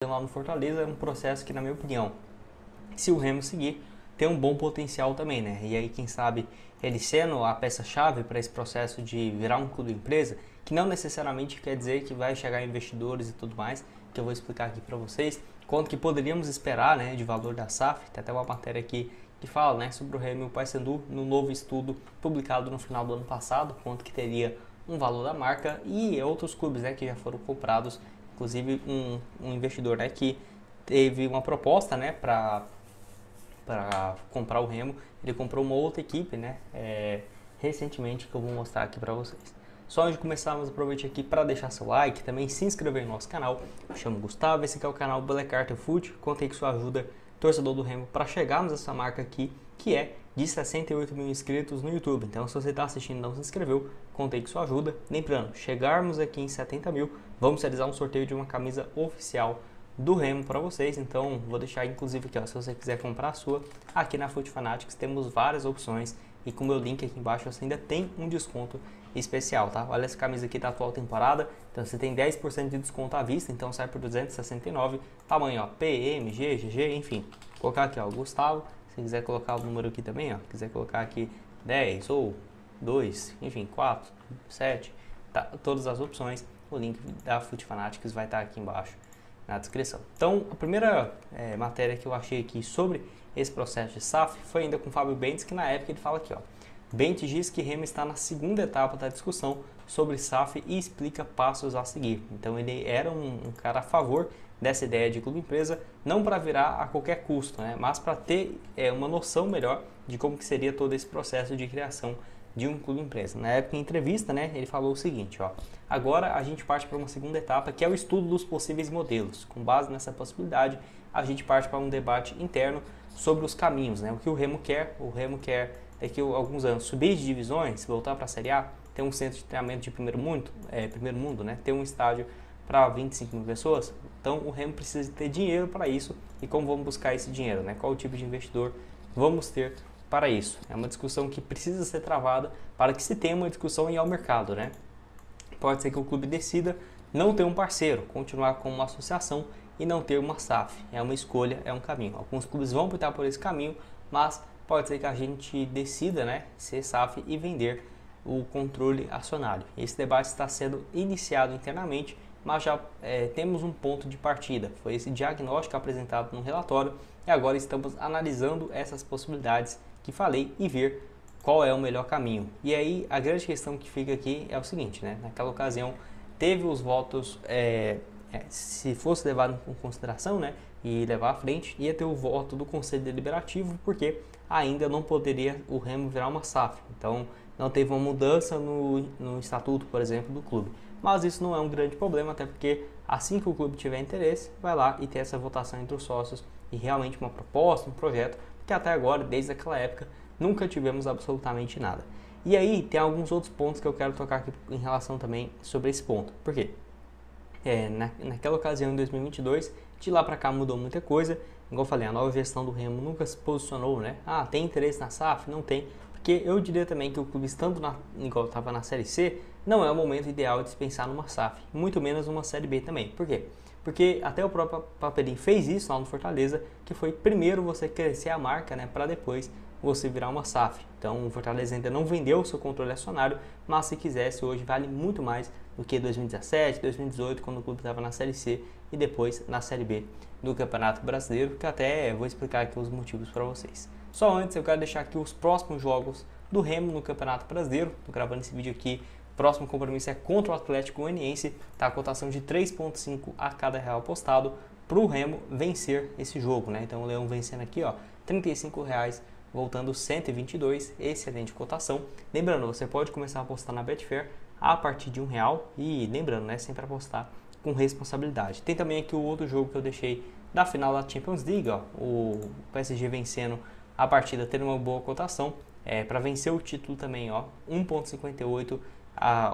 lá no Fortaleza é um processo que, na minha opinião, se o Remo seguir, tem um bom potencial também, né? E aí, quem sabe, ele sendo a peça-chave para esse processo de virar um clube empresa, que não necessariamente quer dizer que vai chegar investidores e tudo mais, que eu vou explicar aqui para vocês, quanto que poderíamos esperar, né, de valor da SAF. Tem até uma matéria aqui que fala, né, sobre o Remo e o Paysandu, no novo estudo publicado no final do ano passado, quanto que teria um valor da marca e outros clubes, né, que já foram comprados. Inclusive um investidor, né, que teve uma proposta, né, para comprar o Remo. Ele comprou uma outra equipe, né, recentemente, que eu vou mostrar aqui para vocês. Só antes de começarmos, aproveite aqui para deixar seu like, também se inscrever no nosso canal. Eu chamo Gustavo, esse aqui é o canal Black Carter Foot. Contei com sua ajuda, torcedor do Remo, para chegarmos a essa marca aqui, que é de 68 mil inscritos no YouTube. Então, se você está assistindo e não se inscreveu, contei com sua ajuda. Lembrando, chegarmos aqui em 70 mil, vamos realizar um sorteio de uma camisa oficial do Remo para vocês. Então, vou deixar inclusive aqui, ó, se você quiser comprar a sua, aqui na Foot Fanatics temos várias opções e com o meu link aqui embaixo você ainda tem um desconto especial, tá? Olha, essa camisa aqui da atual temporada, então você tem 10% de desconto à vista, então sai por 269, tamanho, ó, PM, G, GG, enfim. Vou colocar aqui, ó, Gustavo. Se quiser colocar o número aqui também, ó, quiser colocar aqui 10 ou 2, enfim, 4, 7, tá, todas as opções, o link da Foot Fanatics vai estar aqui embaixo na descrição. Então, a primeira matéria que eu achei aqui sobre esse processo de SAF foi ainda com o Fábio Bentes, que na época ele fala aqui, ó, Bentes diz que Remo está na segunda etapa da discussão sobre SAF e explica passos a seguir. Então, ele era um cara a favor dessa ideia de clube empresa, não para virar a qualquer custo, né, mas para ter uma noção melhor de como que seria todo esse processo de criação de um clube empresa. Na época, em entrevista, né, ele falou o seguinte, ó, agora a gente parte para uma segunda etapa, que é o estudo dos possíveis modelos. Com base nessa possibilidade, a gente parte para um debate interno sobre os caminhos, né, o que o Remo quer daqui a alguns anos subir de divisões, voltar para a Série A, ter um centro de treinamento de primeiro mundo, né, ter um estádio para 25 mil pessoas. Então o Remo precisa ter dinheiro para isso. E como vamos buscar esse dinheiro, né? Qual o tipo de investidor vamos ter para isso? É uma discussão que precisa ser travada para que se tenha uma discussão e ao mercado, né? Pode ser que o clube decida não ter um parceiro, continuar como uma associação e não ter uma SAF. É uma escolha, é um caminho. Alguns clubes vão optar por esse caminho, mas pode ser que a gente decida, né, ser SAF e vender o controle acionário. Esse debate está sendo iniciado internamente, mas já temos um ponto de partida. Foi esse diagnóstico apresentado no relatório e agora estamos analisando essas possibilidades que falei e ver qual é o melhor caminho. E aí a grande questão que fica aqui é o seguinte, né? Naquela ocasião teve os votos, se fosse levado em consideração, né, e levar à frente, ia ter o voto do Conselho Deliberativo, porque ainda não poderia o Remo virar uma SAF. Então não teve uma mudança no estatuto, por exemplo, do clube. Mas isso não é um grande problema, até porque assim que o clube tiver interesse, vai lá e ter essa votação entre os sócios e realmente uma proposta, um projeto, porque até agora, desde aquela época, nunca tivemos absolutamente nada. E aí tem alguns outros pontos que eu quero tocar aqui em relação também sobre esse ponto. Por quê? Naquela ocasião, em 2022, de lá para cá mudou muita coisa. Igual eu falei, a nova gestão do Remo nunca se posicionou, né? Ah, tem interesse na SAF? Não tem. Porque eu diria também que o clube, estando igual estava na Série C, não é o momento ideal de se pensar numa SAF, muito menos numa Série B também. Por quê? Porque até o próprio Papelinho fez isso lá no Fortaleza, que foi primeiro você crescer a marca, né, para depois você virar uma SAF. Então o Fortaleza ainda não vendeu o seu controle acionário, mas se quisesse hoje vale muito mais do que 2017, 2018, quando o clube estava na Série C e depois na Série B do Campeonato Brasileiro, que até vou explicar aqui os motivos para vocês. Só antes eu quero deixar aqui os próximos jogos do Remo no Campeonato Brasileiro. Estou gravando esse vídeo aqui. O próximo compromisso é contra o Atlético Goianiense. Tá a cotação de 3,5 a cada real apostado para o Remo vencer esse jogo, né? Então o Leão vencendo aqui, ó, R$35, voltando 122, excelente cotação. Lembrando, você pode começar a apostar na Betfair a partir de R$1 e lembrando, né, sempre apostar com responsabilidade. Tem também aqui o outro jogo que eu deixei da final da Champions League, ó, o PSG vencendo a partida, tendo uma boa cotação, para vencer o título também, ó, 1,58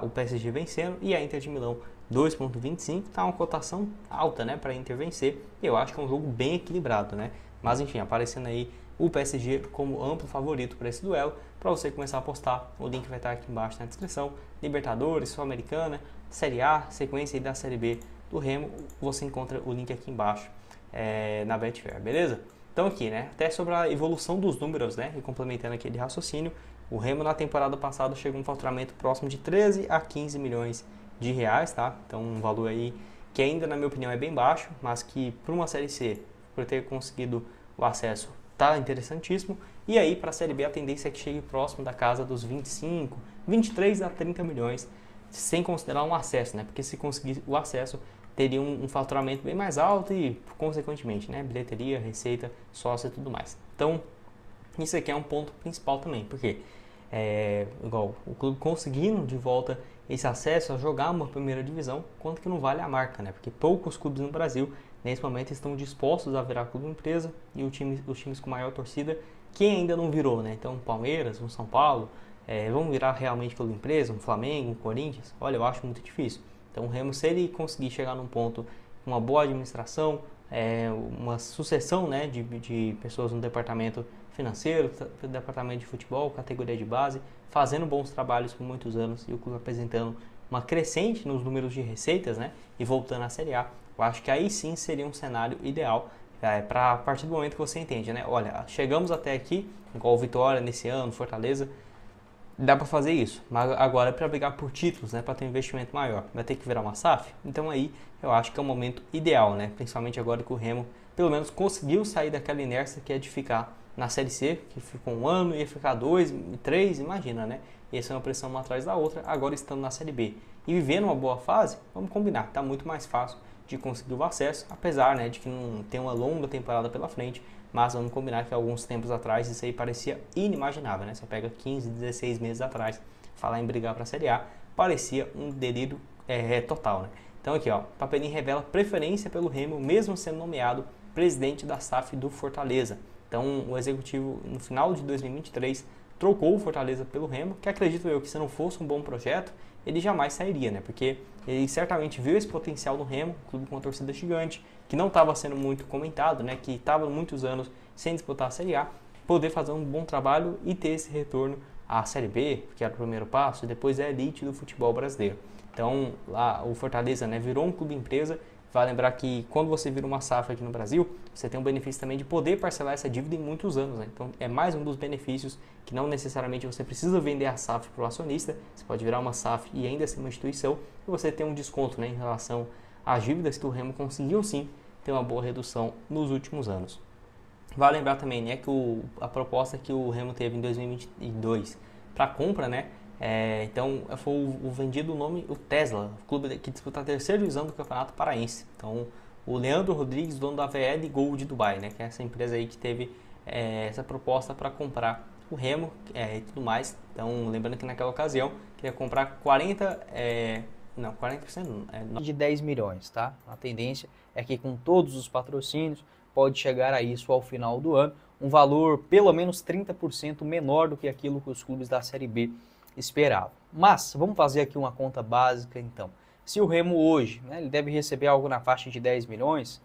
o PSG vencendo e a Inter de Milão 2,25, tá uma cotação alta, né, para Inter vencer. Eu acho que é um jogo bem equilibrado, né? Mas enfim, aparecendo aí o PSG como amplo favorito para esse duelo. Para você começar a apostar, o link vai estar aqui embaixo na descrição. Libertadores, Sul-Americana, Série A, sequência aí da Série B do Remo, você encontra o link aqui embaixo na Betfair, beleza? Então aqui, né, até sobre a evolução dos números, né, e complementando aquele raciocínio, o Remo na temporada passada chegou a um faturamento próximo de 13 a 15 milhões de reais, tá? Então um valor aí que ainda, na minha opinião, é bem baixo, mas que para uma Série C, por ter conseguido o acesso, tá interessantíssimo. E aí para a Série B a tendência é que chegue próximo da casa dos 25, 23 a 30 milhões, sem considerar um acesso, né? Porque se conseguir o acesso, teria um faturamento bem mais alto e, consequentemente, né, bilheteria, receita, sócio e tudo mais. Então, isso aqui é um ponto principal também, porque igual o clube conseguindo de volta esse acesso a jogar uma primeira divisão, quanto que não vale a marca, né? Porque poucos clubes no Brasil, nesse momento, estão dispostos a virar clube empresa e os times com maior torcida, quem ainda não virou, né? Então, Palmeiras, o São Paulo, vão virar realmente clube empresa, um Flamengo, um Corinthians? Olha, eu acho muito difícil. Então o Remo, se ele conseguir chegar num ponto com uma boa administração, uma sucessão, né, de pessoas no departamento financeiro, departamento de futebol, categoria de base, fazendo bons trabalhos por muitos anos e o clube apresentando uma crescente nos números de receitas, né, e voltando à Série A, eu acho que aí sim seria um cenário ideal para a partir do momento que você entende, né, olha, chegamos até aqui, igual o Vitória nesse ano, Fortaleza, dá para fazer isso, mas agora é para brigar por títulos, né, para ter um investimento maior, vai ter que virar uma SAF, então aí eu acho que é o momento ideal, né, principalmente agora que o Remo pelo menos conseguiu sair daquela inércia que é de ficar na Série C, que ficou um ano, ia ficar 2, 3, imagina, né, ia ser uma pressão uma atrás da outra, agora estando na Série B e vivendo uma boa fase, vamos combinar, tá muito mais fácil de conseguir o acesso, apesar, né, de que não tem uma longa temporada pela frente, mas vamos combinar que alguns tempos atrás isso aí parecia inimaginável, né? Você pega 15, 16 meses atrás, falar em brigar para a Série A, parecia um delírio total, né? Então aqui, ó, Papelinho revela preferência pelo Remo, mesmo sendo nomeado presidente da SAF do Fortaleza. Então o executivo, no final de 2023, trocou o Fortaleza pelo Remo, que acredito eu que se não fosse um bom projeto, ele jamais sairia, né? Porque ele certamente viu esse potencial no Remo, um clube com uma torcida gigante, que não estava sendo muito comentado, né? Que estava muitos anos sem disputar a Série A, poder fazer um bom trabalho e ter esse retorno à Série B, que era o primeiro passo, e depois é a elite do futebol brasileiro. Então, lá o Fortaleza, né, virou um clube empresa. Vale lembrar que quando você vira uma SAF aqui no Brasil, você tem um benefício também de poder parcelar essa dívida em muitos anos, né? Então é mais um dos benefícios que não necessariamente você precisa vender a SAF para o acionista, você pode virar uma SAF e ainda ser uma instituição e você tem um desconto, né, em relação às dívidas que o Remo conseguiu sim ter uma boa redução nos últimos anos. Vale lembrar também, né, que a proposta que o Remo teve em 2022 para compra, né, então foi o vendido o nome, o Tesla, o clube que disputa a terceira divisão do Campeonato Paraense. Então o Leandro Rodrigues, dono da VL Gold Dubai, né, que é essa empresa aí que teve essa proposta para comprar o Remo e tudo mais. Então lembrando que naquela ocasião queria comprar 40%, de 10 milhões, tá? A tendência é que com todos os patrocínios pode chegar a isso ao final do ano, um valor pelo menos 30% menor do que aquilo que os clubes da Série B esperavam. Mas vamos fazer aqui uma conta básica então. Se o Remo hoje, né, ele deve receber algo na faixa de 10 milhões,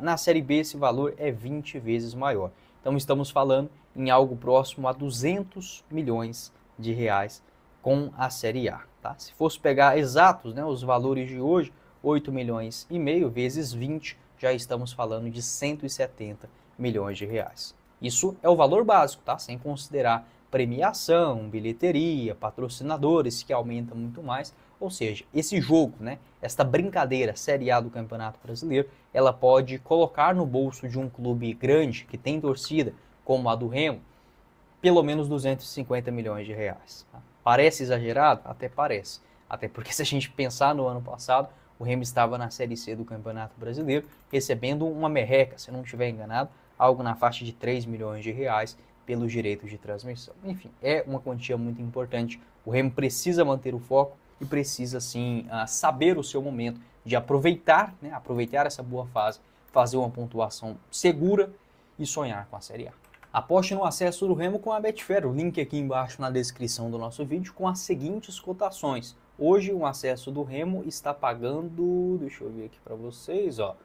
na Série B esse valor é 20 vezes maior. Então estamos falando em algo próximo a 200 milhões de reais com a Série A. Tá? Se fosse pegar exatos, né, os valores de hoje, 8 milhões e meio vezes 20, já estamos falando de 170 milhões de reais. Isso é o valor básico, tá? Sem considerar premiação, bilheteria, patrocinadores que aumentam muito mais. Ou seja, esse jogo, né, esta brincadeira Série A do Campeonato Brasileiro, ela pode colocar no bolso de um clube grande que tem torcida, como a do Remo, pelo menos 250 milhões de reais. Tá? Parece exagerado? Até parece. Até porque se a gente pensar no ano passado, o Remo estava na Série C do Campeonato Brasileiro, recebendo uma merreca, se não estiver enganado, algo na faixa de 3 milhões de reais pelos direitos de transmissão. Enfim, é uma quantia muito importante. O Remo precisa manter o foco e precisa, sim, saber o seu momento de aproveitar, né, aproveitar essa boa fase, fazer uma pontuação segura e sonhar com a Série A. Aposte no acesso do Remo com a Betfair, o link aqui embaixo na descrição do nosso vídeo, com as seguintes cotações. Hoje o acesso do Remo está pagando, deixa eu ver aqui para vocês, ó,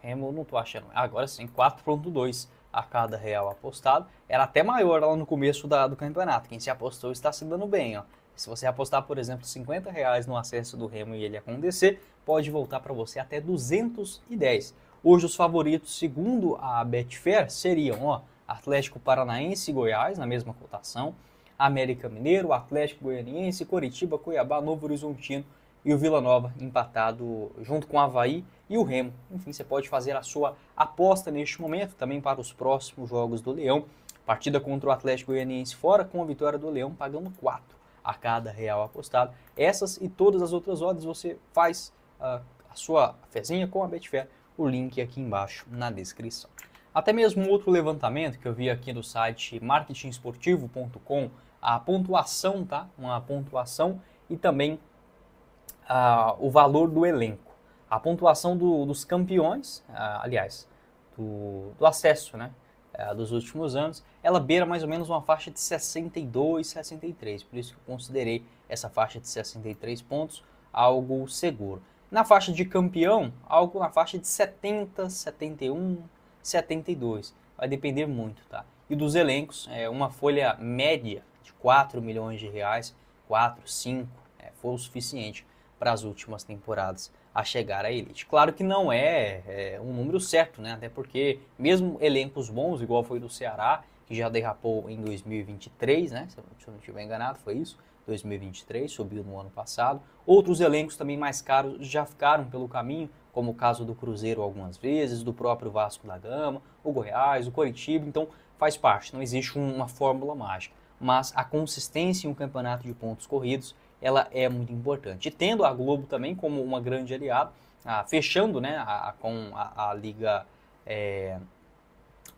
Remo, não tô achando, agora sim, 4,2 a cada real apostado. Era até maior lá no começo do campeonato, quem se apostou está se dando bem, ó. Se você apostar, por exemplo, R$ 50 no acesso do Remo e ele acontecer, pode voltar para você até 210. Hoje os favoritos, segundo a Betfair, seriam Atlético Paranaense e Goiás, na mesma cotação, América Mineiro, Atlético Goianiense, Coritiba, Cuiabá, Novo Horizontino e o Vila Nova empatado junto com o Avaí e o Remo. Enfim, você pode fazer a sua aposta neste momento, também para os próximos jogos do Leão. Partida contra o Atlético Goianiense fora, com a vitória do Leão, pagando 4 a cada real apostado. Essas e todas as outras odds você faz a sua fezinha com a Betfair, o link aqui embaixo na descrição. Até mesmo outro levantamento que eu vi aqui no site marketingesportivo.com, a pontuação, tá? Uma pontuação e também o valor do elenco. A pontuação dos campeões, aliás, do acesso, né? Dos últimos anos, ela beira mais ou menos uma faixa de 62, 63. Por isso que eu considerei essa faixa de 63 pontos algo seguro. Na faixa de campeão, algo na faixa de 70, 71, 72. Vai depender muito, tá? E dos elencos, uma folha média de 4 milhões de reais, 4, 5, foi o suficiente para as últimas temporadas a chegar à elite. Claro que não é um número certo, né? Até porque mesmo elencos bons, igual foi do Ceará, que já derrapou em 2023, né? Se eu não estiver enganado, foi isso. 2023, subiu no ano passado. Outros elencos também mais caros já ficaram pelo caminho, como o caso do Cruzeiro algumas vezes, do próprio Vasco da Gama, o Goiás, o Coritiba. Então faz parte, não existe uma fórmula mágica. Mas a consistência em um campeonato de pontos corridos, ela é muito importante. E tendo a Globo também como uma grande aliada, fechando, né, com a Liga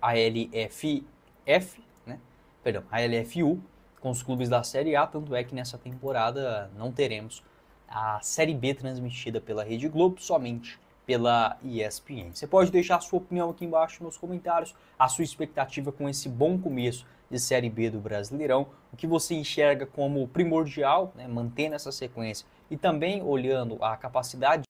ALFF, né, perdão, a LFU, com os clubes da Série A, tanto é que nessa temporada não teremos a Série B transmitida pela Rede Globo, somente pela ESPN. Você pode deixar a sua opinião aqui embaixo nos comentários, a sua expectativa com esse bom começo de Série B do Brasileirão, o que você enxerga como primordial, né, mantendo essa sequência e também olhando a capacidade